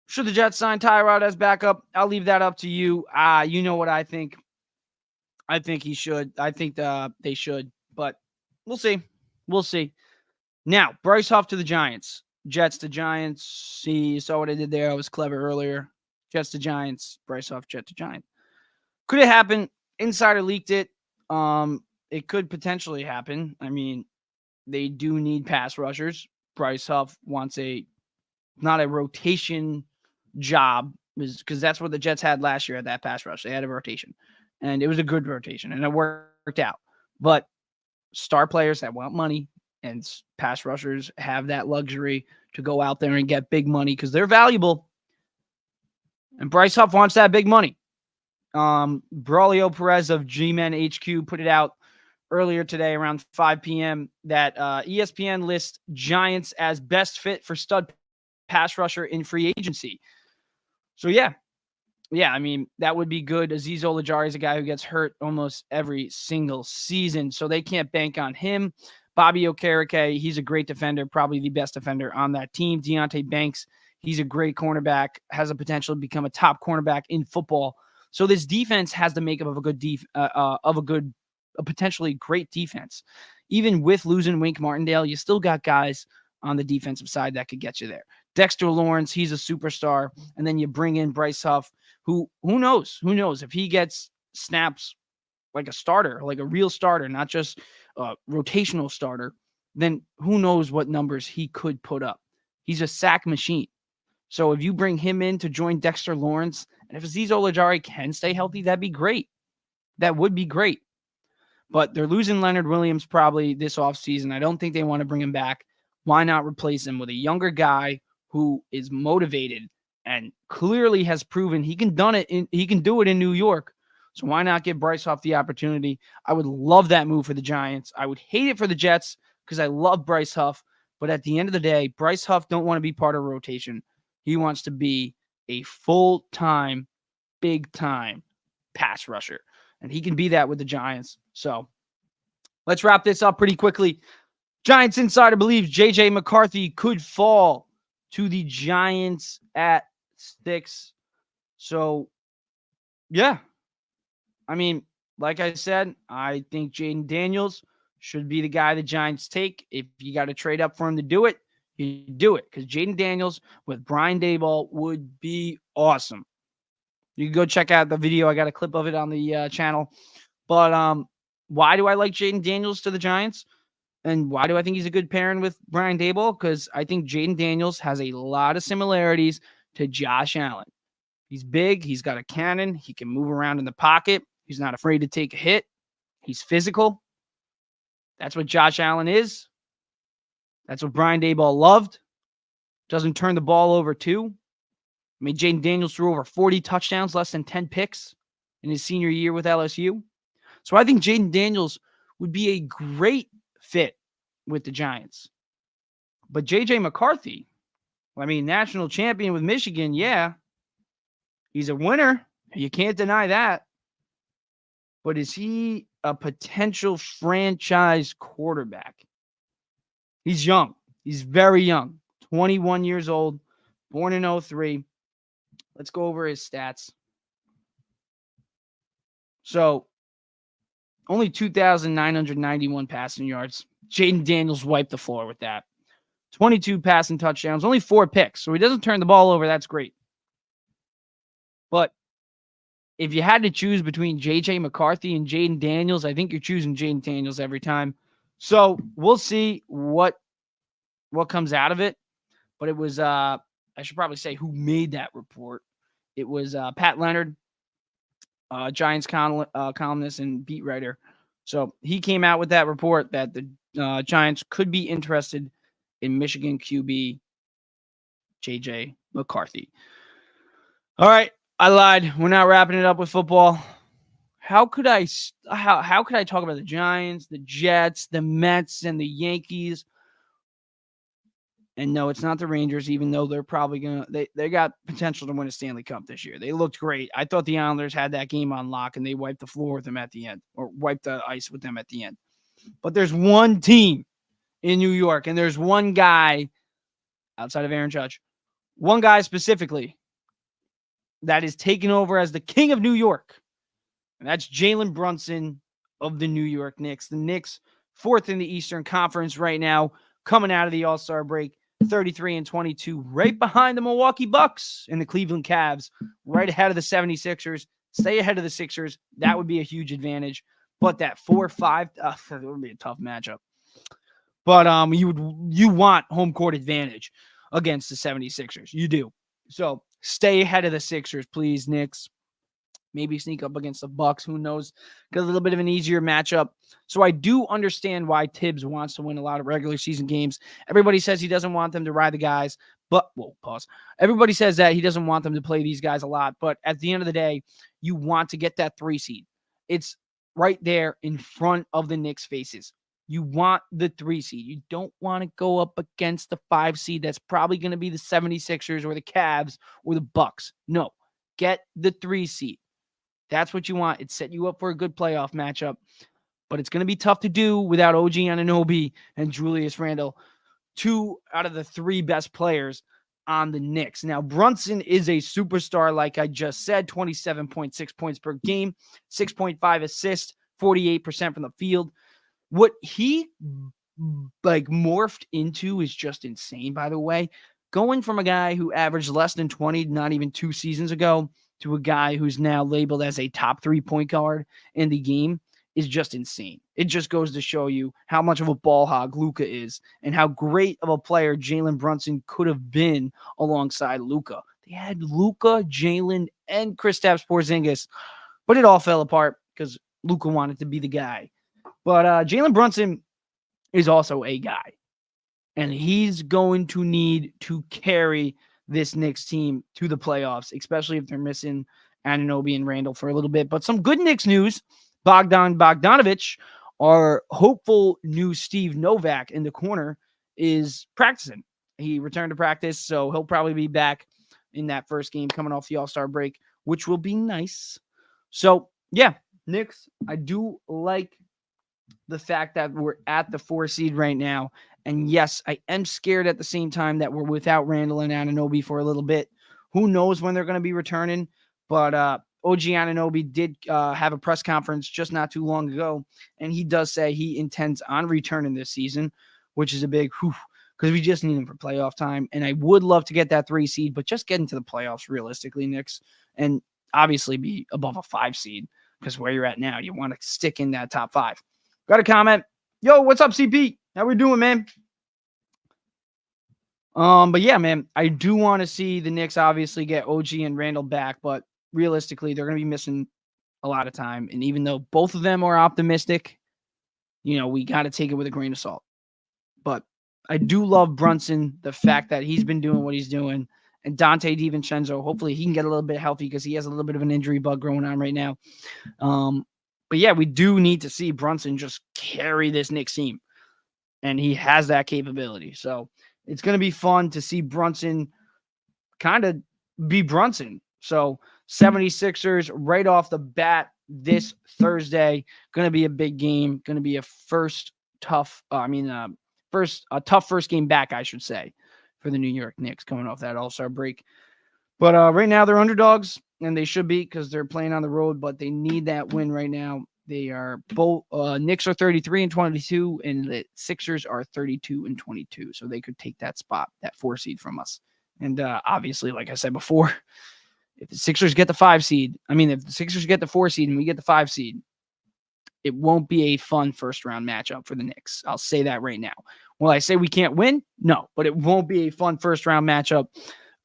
should the Jets sign Tyrod as backup? I'll leave that up to you. You know what I think. I think he should. I think they should, but we'll see. We'll see. Now, Bryce Huff to the Giants. Jets to Giants. See, you saw what I did there. I was clever earlier. Jets to Giants. Bryce Huff, Jet to Giants. Could it happen? Insider leaked it. It could potentially happen. I mean, they do need pass rushers. Bryce Huff wants not a rotation job, because that's what the Jets had last year at that pass rush. They had a rotation. And it was a good rotation, and it worked out. But star players that want money And pass rushers have that luxury to go out there and get big money because they're valuable. And Bryce Huff wants that big money. Braulio Perez of G-Men HQ put it out earlier today around 5 p.m. that ESPN lists Giants as best fit for stud pass rusher in free agency. So, yeah, I mean, that would be good. Azeez Ojulari is a guy who gets hurt almost every single season, so they can't bank on him. Bobby Okereke, he's a great defender, probably the best defender on that team. Deonte Banks, he's a great cornerback, has a potential to become a top cornerback in football. So this defense has the makeup of a potentially great defense. Even with losing Wink Martindale, you still got guys on the defensive side that could get you there. Dexter Lawrence, he's a superstar. And then you bring in Bryce Huff, who knows if he gets snaps like a starter, like a real starter, not just a rotational starter, then who knows what numbers he could put up. He's a sack machine. So if you bring him in to join Dexter Lawrence, and if Azeez Ojulari can stay healthy, that'd be great. That would be great. But they're losing Leonard Williams probably this offseason. I don't think they want to bring him back. Why not replace him with a younger guy who is motivated and clearly has proven he can do it in New York? So why not give Bryce Huff the opportunity? I would love that move for the Giants. I would hate it for the Jets because I love Bryce Huff. But at the end of the day, Bryce Huff don't want to be part of a rotation. He wants to be a full-time, big-time pass rusher. And he can be that with the Giants. So let's wrap this up pretty quickly. Giants Insider believes J.J. McCarthy could fall to the Giants at 6. So, yeah. I mean, like I said, I think Jaden Daniels should be the guy the Giants take. If you got to trade up for him to do it, you do it. Because Jaden Daniels with Brian Daboll would be awesome. You can go check out the video. I got a clip of it on the channel. But why do I like Jaden Daniels to the Giants? And why do I think he's a good pairing with Brian Daboll? Because I think Jaden Daniels has a lot of similarities to Josh Allen. He's big. He's got a cannon. He can move around in the pocket. He's not afraid to take a hit. He's physical. That's what Josh Allen is. That's what Brian Daboll loved. Doesn't turn the ball over too. I mean, Jaden Daniels threw over 40 touchdowns, less than 10 picks in his senior year with LSU. So I think Jaden Daniels would be a great fit with the Giants. But J.J. McCarthy, I mean, national champion with Michigan, yeah. He's a winner. You can't deny that. But is he a potential franchise quarterback? He's young. He's very young. 21 years old. Born in 2003. Let's go over his stats. So, only 2,991 passing yards. Jaden Daniels wiped the floor with that. 22 passing touchdowns. Only 4 picks. So, he doesn't turn the ball over. That's great. But if you had to choose between J.J. McCarthy and Jaden Daniels, I think you're choosing Jaden Daniels every time. So, we'll see what comes out of it. But it was, I should probably say who made that report. It was Pat Leonard, Giants columnist and beat writer. So he came out with that report that the Giants could be interested in Michigan QB J.J. McCarthy. All right, I lied. We're not wrapping it up with football. How could I talk about the Giants, the Jets, the Mets, and the Yankees? And no, it's not the Rangers, even though they're probably going to – they got potential to win a Stanley Cup this year. They looked great. I thought the Islanders had that game on lock, and they wiped the floor with them at the end, or wiped the ice with them at the end. But there's one team in New York, and there's one guy outside of Aaron Judge, one guy specifically that is taking over as the king of New York, and that's Jalen Brunson of the New York Knicks. The Knicks, 4th in the Eastern Conference right now, coming out of the All-Star break. 33-22, right behind the Milwaukee Bucks and the Cleveland Cavs, right ahead of the 76ers. Stay ahead of the Sixers. That would be a huge advantage. But that 4-5, that would be a tough matchup. But you want home court advantage against the 76ers. You do. So stay ahead of the Sixers, please, Knicks. Maybe sneak up against the Bucks. Who knows? Got a little bit of an easier matchup. So I do understand why Tibbs wants to win a lot of regular season games. Everybody says he doesn't want them to ride the guys. But, pause. Everybody says that he doesn't want them to play these guys a lot. But at the end of the day, you want to get that 3 seed. It's right there in front of the Knicks' faces. You want the 3 seed. You don't want to go up against the 5 seed. That's probably going to be the 76ers or the Cavs or the Bucks. No, get the 3 seed. That's what you want. It set you up for a good playoff matchup. But it's going to be tough to do without O.G. Anunoby and Julius Randle, 2 out of the 3 best players on the Knicks. Now, Brunson is a superstar, like I just said, 27.6 points per game, 6.5 assists, 48% from the field. What he morphed into is just insane, by the way. Going from a guy who averaged less than 20, not even 2 seasons ago, to a guy who's now labeled as a top 3 point guard in the game is just insane. It just goes to show you how much of a ball hog Luka is and how great of a player Jalen Brunson could have been alongside Luka. They had Luka, Jalen, and Kristaps Porzingis, but it all fell apart because Luka wanted to be the guy. But Jalen Brunson is also a guy, and he's going to need to carry this Knicks team to the playoffs, especially if they're missing Anunoby and Randle for a little bit. But some good Knicks news. Bogdan Bogdanovic, our hopeful new Steve Novak in the corner, is practicing. He returned to practice, so he'll probably be back in that first game coming off the All-Star break, which will be nice. So, yeah, Knicks, I do like the fact that we're at the 4 seed right now. And yes, I am scared at the same time that we're without Randle and Anunoby for a little bit. Who knows when they're going to be returning? But O.G. Anunoby did have a press conference just not too long ago, and he does say he intends on returning this season, which is a big whew, because we just need him for playoff time. And I would love to get that 3 seed, but just get into the playoffs realistically, Knicks, and obviously be above a 5 seed, because where you're at now, you want to stick in that top 5. Got a comment. Yo, what's up, CP? How we doing, man? But yeah, man, I do want to see the Knicks obviously get OG and Randle back, but realistically, they're going to be missing a lot of time. And even though both of them are optimistic, we got to take it with a grain of salt. But I do love Brunson, the fact that he's been doing what he's doing. And Dante DiVincenzo, hopefully he can get a little bit healthy because he has a little bit of an injury bug going on right now. But yeah, we do need to see Brunson just carry this Knicks team. And he has that capability. So it's going to be fun to see Brunson kind of be Brunson. So 76ers right off the bat this Thursday. Going to be a big game. Going to be a tough first game back, I should say, for the New York Knicks coming off that All-Star break. But right now they're underdogs, and they should be because they're playing on the road, but they need that win right now. They are both Knicks are 33-22, and the Sixers are 32-22. So they could take that spot, that 4 seed from us. And obviously, like I said before, if the Sixers get the 4 seed and we get the 5 seed, it won't be a fun first round matchup for the Knicks. I'll say that right now. Will I say we can't win? No, but it won't be a fun first round matchup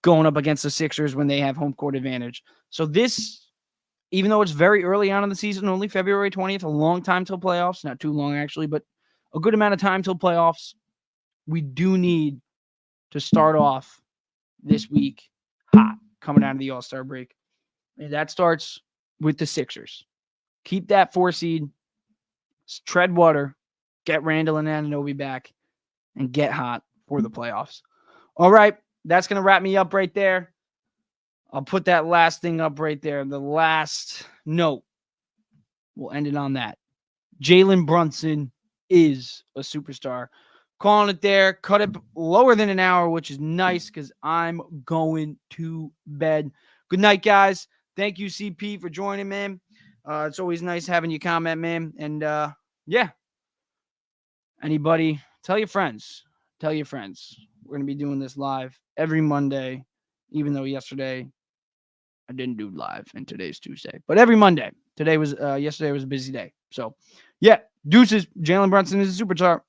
going up against the Sixers when they have home court advantage. So this, even though it's very early on in the season, only February 20th, a long time till playoffs, not too long actually, but a good amount of time till playoffs, we do need to start off this week hot coming out of the All-Star break. And that starts with the Sixers. Keep that 4 seed, tread water, get Randle and Anunoby back, and get hot for the playoffs. All right, that's going to wrap me up right there. I'll put that last thing up right there. The last note. We'll end it on that. Jalen Brunson is a superstar. Calling it there. Cut it lower than an hour, which is nice because I'm going to bed. Good night, guys. Thank you, CP, for joining, man. It's always nice having you comment, man. And, yeah. Anybody, tell your friends. Tell your friends. We're going to be doing this live every Monday, even though yesterday I didn't do live and today's Tuesday. But every Monday. Yesterday was a busy day. So, yeah, deuces. Jalen Brunson is a superstar.